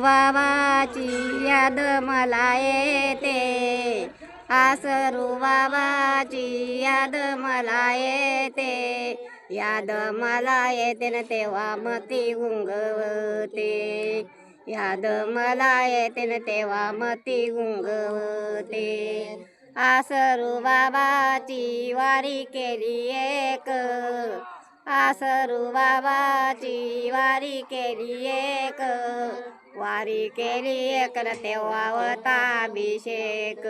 बाबाची याद मला येते, आसरू बाबाची याद मला येते, याद मला येते न तेव्हा मती गुंगवते, याद मला येते न तेव्हा मती गुंगवते. आसरू बाबाची वारी केली एक, आसरू बाबाची वारी केली एक, वारी केली एक न तेव्हा होता अभिषेक,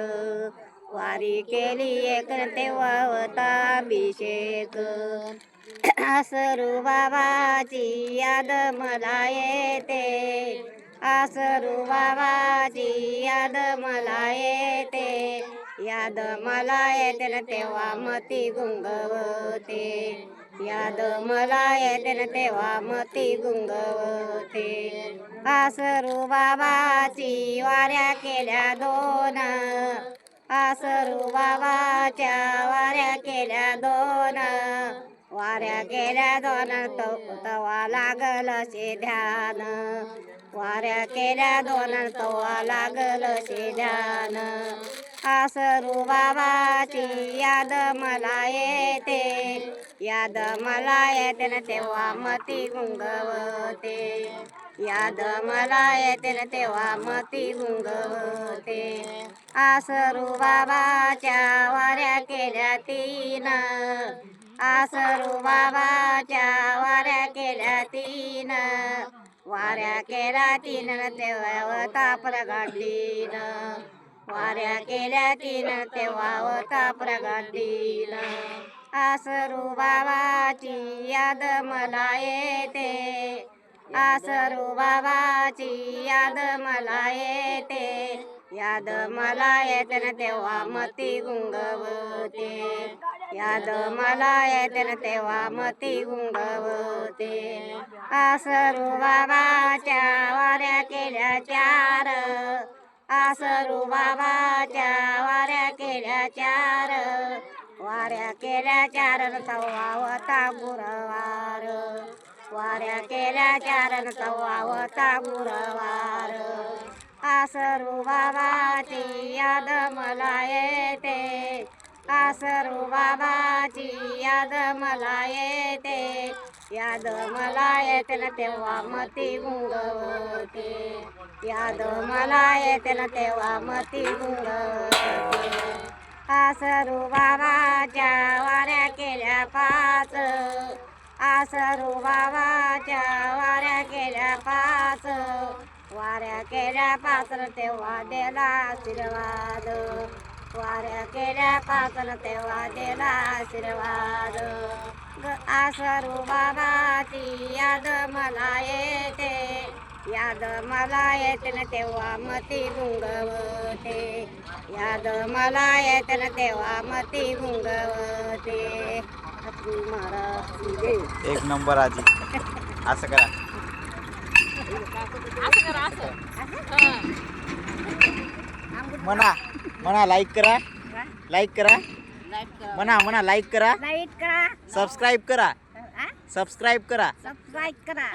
वारी केली एक न तेव्हा होता अभिषेक. आसरू बाबाची याद मला येते, आसरू बाबाची याद मला येते, याद मला येते न तेव्हा मती गुंगवते, याद मला येते न तेव्हा मती गुंगवते. आसरू बाबाची वाऱ्या केल्या दोन, आसरू बाबाच्या वाऱ्या केल्या दोन, वाऱ्या केल्या दोन तवा लागल शे ध्यान, वाऱ्या केल्या दोन तवा लागल शे ध्यान. आसरू बाबाची याद मला येते, याद मला येते न तेव्हा मती गुंगवते, याद मला येते न तेव्हा मती गुंगवते. आसरू बाबाच्या वाऱ्या केल्या तीन, आसरू बाबाच्या वाऱ्या केल्या तीन, वाऱ्या केल्या तीन न तेव्हा होता प्रगटीन, वाऱ्या केल्या तीन तेव्हा होता प्रगटीन. आसरू बाबाची याद मला येते, आसरू बाबाची याद मला येते, याद मला येते न तेव्हा मती गुंगवते, याद मला येते न तेव्हा मती गुंगवते. आसरू बाबाच्या वाऱ्या केल्या चार, आसरू बाबाच्या वाऱ्या केल्या चार, वाऱ्या केल्या चार न तवा होता गुरुवार, वाऱ्या केल्या चार न तवा होता गुरुवार. आसरू बाबाची याद मला येते, आसरू बाबाची याद मला येते, याद मला येते न तेव्हा मती गुंगवते, याद मला येते न तेव्हा मती गुंगवते. आसरू बाबाच्या वाऱ्या केल्या पाच, आसरू बाबाच्या वाऱ्या केल्या पाच, वाऱ्या केल्या पाच न तेव्हा दिला आशीर्वाद, वाऱ्या केल्या पाच न तेव्हा दिला आशीर्वाद. आसरू बाबाची याद मला येते, याद मला येते न तेव्हा मती गुंगवते, याद मला येते न तेव्हा मती गुंगवते. एक नंबर आजी. असं करा, म्हणा म्हणा लाईक करा, लाईक करा, म्हणा म्हणा लाईक करा, लाईक करा, सबस्क्राईब करा, सबस्क्राईब करा. सबस्क्राईब करा.